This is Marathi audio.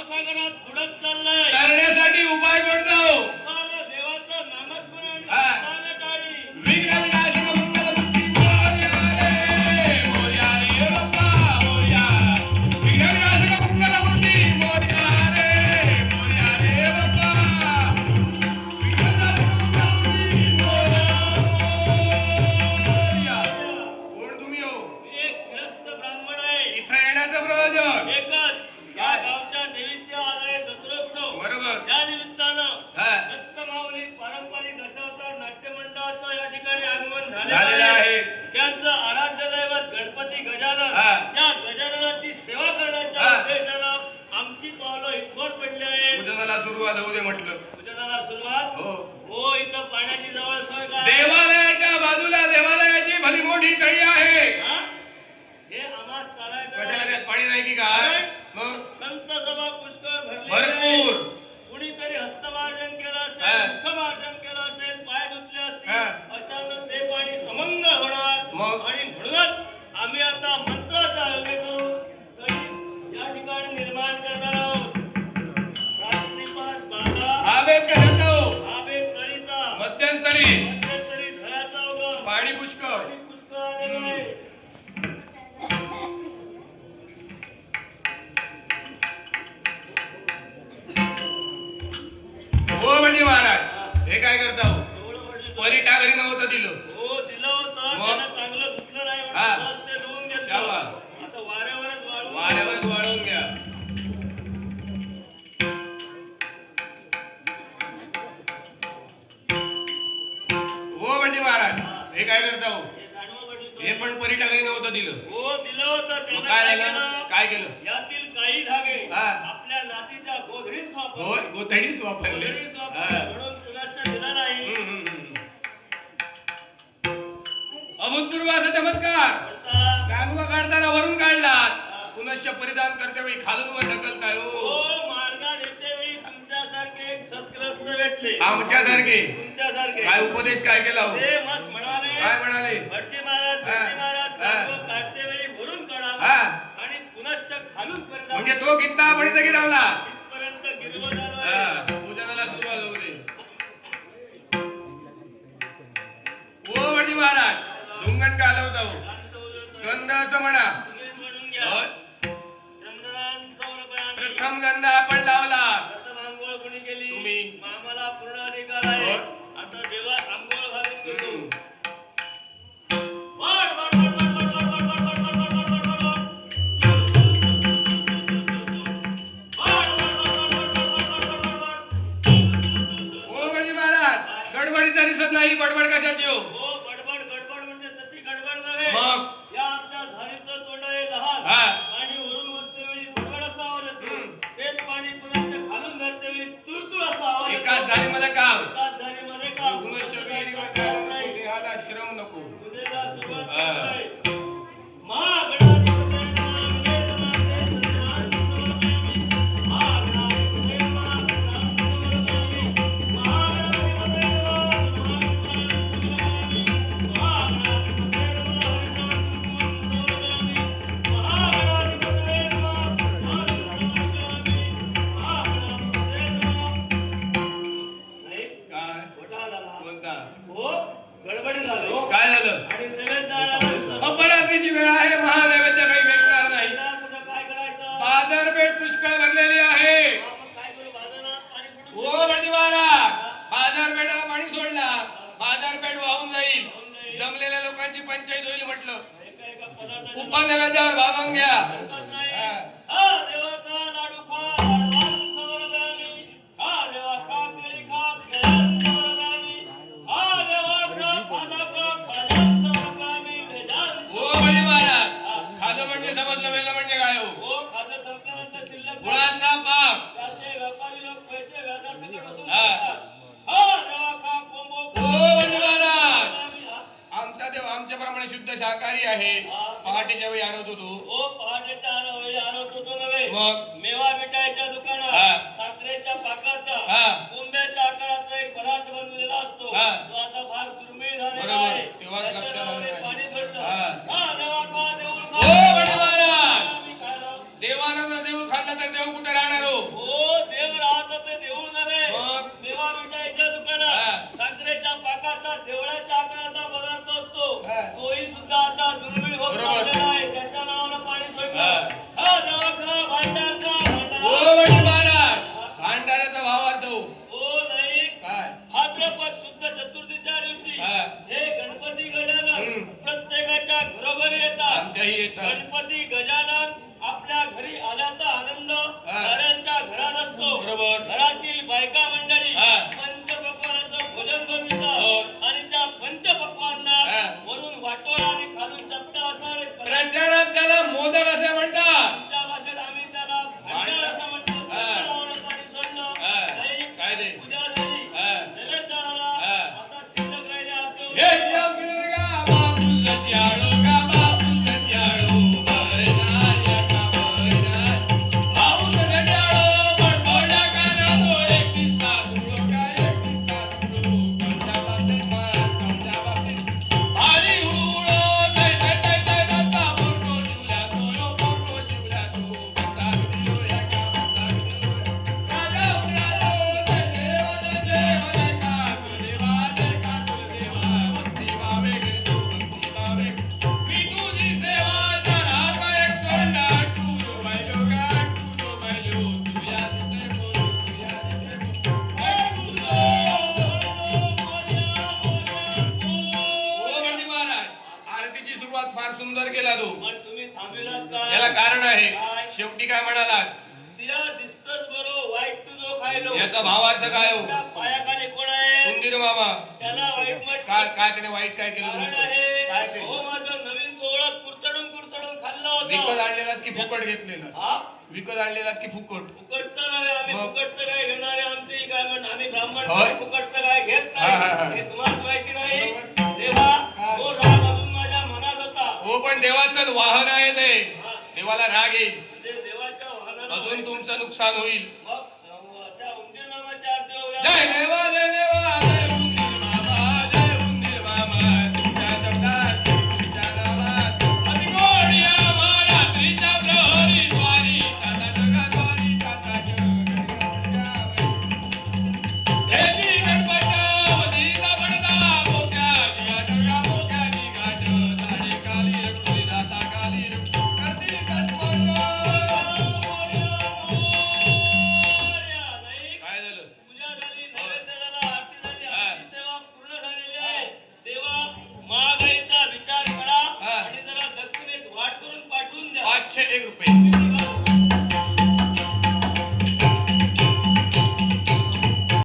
भवसागरात बुडत चाललाय तरण्यासाठी उपाय कोणता हो? देवाचं नामस्मरण टाळी विघ्न विनाशक मंगलमूर्ती मोरया रे मोरया रे बाप्पा मोरया. विघ्न विनाशक मंगलमूर्ती मोरया रे बाप्पा. विघ्न विनाशक मंगलमूर्ती मोरया. कोण तुम्ही हो? एक ग्रस्त ब्राह्मण आहे. इथं येण्याचं प्रयोजन एकच या गावच्या देवीचे आलय दसरोत्सव. बरोबर. त्या निमित्तानं हा. दत्तमाऊली पारंपरिक दशावतार नाट्य मंडळाचं या ठिकाणी आगमन झालेलं झालेलं आहे. आहे. त्यांचं आराध्य दैवत गणपती गजानन हा. या गजाननाची सेवा करण्याच्या हा. उद्देशानं आमची पावलं इथवर पडली आहेत. पूजनाला सुरुवात होऊ दे म्हटलं. पूजनाला सुरुवात हो. हो. इथं पाण्याची जवळ सोय काय? देवालयाच्या बाजूला देवालयाची भली मोठी तळी आहे. हा? हे आम्हाला चालायचं कशाला नाही. त्यात पाणी नाही की काय? मग संत सभा पुष्कळ भरली भरपूर. कुणीतरी हस्तमार्जन केलं हा. असेल, मुखमार्जन केलं असेल, पाय धुतले असतील, हा. अशानं ते पाणी अमंग होणार. मग? आणि म्हणूनच आम्ही आता मंत्राचा हल्ले करून तळी या ठिकाणी निर्माण करणार आहोत. रात्रीपास बागा आबेत कशाचा हो? आबे तळीचा मध्यंतरी मध्यंतरी धराचा उगम पाणी पुष्कळ. पाणी पुष्कळ आलेलं आहे. हो म्हणजे महाराज हे काय करता हो? एवढं म्हणजे परिटा घरी नव्हतं दिलं. हो दिलं होतं. मग? त्यानं चांगलं धुतलं नाही म्हणून हा. सहज ते धुवून घेतलं. शाबास. आता वाऱ्यावरच वाळून वाऱ्यावरच वाळवून घ्या. हो म्हणजे महाराज हे काय करता हो? हे गाढवं वडील हे पण परिटा घरी नव्हतं दिलं. हो दिलं होतं. मग त्यानं काय काय झालं? केलं? काय केलं? यातील काही धागे हा. आपल्या नातीच्या गोधडीस वापरले. होय गोधडीच वापरले. गोधडीस वापरले. हा. म्हणून कुणाचा दिला नाही. अभूतपूर्व असा चमत्कार. म्हणता, गांगवा काढताना वरून काढलात. पुनश्च परिधान करते वेळी खालून वर ढकलताय हो. हो मार्गात येतेवेळी तुमच्यासारखे एक सत्ग्रस्त भेटले. आमच्यासारखे तुमच्यासारखे काय उपदेश काय केला हो? ते मस्त म्हणाले. काय म्हणाले? भटजी महाराज गांगवा काढते वेळी भरून काढावा हा. आणि पुनश्च खालून परिधान म्हणजे तो गीता आपण इथं गिरावला. इथपर्यंत गिरवत आलो हा, आहे. पूजनाला सुरुवात होऊ दे. ओ भटजी महाराज ढुंगण का आलवता हो? जास्त उजळतोय. गंध असं म्हणा. तुम्हीच म्हणून घ्या. होय. चंद्रान सौरभयाने प्रथम गंध आपण लावला. प्रथम आंघोळ कोणी केली? तुम्ही. आम्हाला पूर्ण अधिकार आहे. होय. आता देवा आंघोळ घालून घेतो. हम्म. वाढ, वाढ, वाढ, वाढ, वाढ, वाढ, वाढ, वाढ, वाढ, वाढ, वाढ, वाढ, वाढ, वाढ. वाढ, वाढ, वाढ, वाढ, वाढ, वाढ, वाढ, वाढ, वाढ. ओ भटजी महाराज गडबडीचा दिसत नाही. बडबड कशाची हो? हो गडबड गडबड म्हणजे तशी गडबड नव्हे. मग? या आमच्या धारीचं तोंड आहे लहान. हा. पाणी वरून वरते वेळी बडबड असा आवाज येतो. हम्म. तेच पाणी पुन्हा खालून धरते वेळी तुळतुळ असा आवाज येतो. एकाच झालीमध्ये काम. एकाच धारीमध्ये काम. पुनश्च विहिरीवर काय नको, देहाला श्रम नको. पूजेला सुरुवात हा. करतोय. महागणाधिपती महागणाधिपती काय? घोटाळा झाला. कोणता? हो गडबडी झालो. काय झालं? आणि नैवेद्याला विसरलो. अपरात्रीची वेळ आहे. महानैवेद्य काही भेटणार नाही. आता पुन्हा काय करायचं? बाजारपेठ पुष्कळ भरलेली आहे. हा, मग काय करू? बाजारात पाणी सुटून ओ भटजी महाराज बाजारपेठाला पाणी सोडला. बाजारपेठ वाहून जाईल. जमलेल्या लोकांची पंचायत होईल म्हटलं. एका एका पदार्थाची उपनैवेद्यावर भागवून घ्या. हरकत नाही. हा देवाचा लाडू खा, लाडवान सवरगामी. हा देवा खा, केळी खा, केळ्यात सवरगामी. हा देवा खा, खाजा खा, खाज्यात सवरगामी. वेदांत ओ भटजी महाराज खाजं म्हणजे समजलं, वेलं म्हणजे काय हो? हो खाजं संक्रांत शिल्लक गुळाचा पाक. त्याचे व्यापारी लोक पैसे व्याजासकट वसूल हा. करतात. हा देवा खा, कोंबो खा. ओ भटजी महाराज हा. आमचा देव आमच्याप्रमाणे शुद्ध शाकाहारी आहे. पहाटेच्या वेळी आणत होतो. हो पहाटेच्या वेळी आणत होतो नव्हे. मग? मेवा मिठाईच्या हा. दुकानात साखरेच्या पाकाचा हा. कोंब्याच्या आकाराचा एक पदार्थ बनवलेला असतो. हा. तो आता फार दुर्मिळ झालेला बरोबर. आहे. तेव्हाच त्याच्या लक्षात आलं नावाने नाही. पाणी सोडलं. हा. हा देवा खा, देऊळ खा. ओ भटजी महाराज आम्ही खायला. देवानं जर देऊ दूध खाल्लं तर देव कुठे राहणार हो? हो देव राहत ते देऊळ नव्हे. मग? मेवा मिठाईच्या हा. दुकानात साखरेच्या पाकाचा देवळाच्या आकाराचा पदार्थ असतो. हा. तोही सुद्धा आता दुर्मिळ होत बरोबर. चाललेला आहे. त्याच्या नावानं पाणी हा. सोडलं. हा देवा खा भांडार खा हो भांडार. म्हणजे महाराज भांडाराचा भावार्थ हो. हो नाही काय? भाद्रपद शुद्ध चतुर्थीच्या दिवशी हा. हे गणपती गजानन हम्म. प्रत्येकाच्या घरोघरी येतात. आमच्याही येतात. गणपती गजानन आपल्या घरी आल्याचा आनंद हा. साऱ्यांच्या घरात असतो. बरोबर. घरातील बायका मंडळी हा. पंचपक्वानाचं भोजन हो. बनवितात आणि त्या पंचपक्वांना हा. वरून वाटोळा आणि खालून चपटा असा एक पदार्थ. प्रचारात त्याला मोदक असे म्हणतात. आमच्या भाषेत आम्ही त्याला भांडार असं म्हणतो. हा. त्याच्या नावानं पाणी सोडलं. हा. नाही. काय ते? पूजा झाली. हा. नैवेद्य झाला. हा. आता शिल्लक राहिले आरती हे होती. जीव गिरगा बापू सत्याळो गा बापू सत्याळो बरनाया का बरनाय बापू सत्याळो बडबडा काना तो एक दिसला सुळो का एक दिसला सुळो कोणत्या बाबतीत कोणत्या बाबतीत भारी उडो तै तै तै तै रस्ता बोरको जिवला तो यो बोरको जिवला तो कसा दिलो या का कसा दिलो राजा उडालो तै देवा देवा का कुलदेवा जय का कुलदेवा भक्ती भावे गिरतो भक्ती भावे मी तुझी सेवा जरा एक सोंडा टू बैलो गा टू बैलो तुझ्या दिसे बोलो तुझ्या दिसे बोलो हो बंडी महाराज आरतीची सुरुवात फार सुंदर केला तो. पण तुम्ही थांबविलात का? याला कारण आहे. काय? शेवटी काय म्हणाला? तिला दिसतच बरो वाईट तुझो खायलो. याचा भावार्थ काय हो? त्या पायाखाली कोण आहे? उंदीर मामा. त्याला वाईट मत काय काय त्याने वाईट काय केलं कारण तुमचं? आहे. काय ते? हो माझं नवीन सोहळा कुरतडून खाल्लं विकत होतं. आणलेलात की फुकट घेतलेलं? हा? विकत आणलेलात की फुकट? फुकटचं नव्हे. आम्ही मग? फुकटचं काय घेणारे आमची काय म्हणणं आम्ही ब्राह्मण होय? फुकटचं काय घेत हा, हा, हा. नाही. हे तुम्हाला माहिती नाही. बरोबर. तेव्हा हा. तो राग अजून माझ्या मनात होता. हो पण देवाचं वाहन आहे ते. हा. देवाला राग येईल. म्हणजे देवाच्या वाहनाला अजून तुमचं नुकसान होईल. मग त्या उंदीर नामाच्या आरती होऊया. जय देव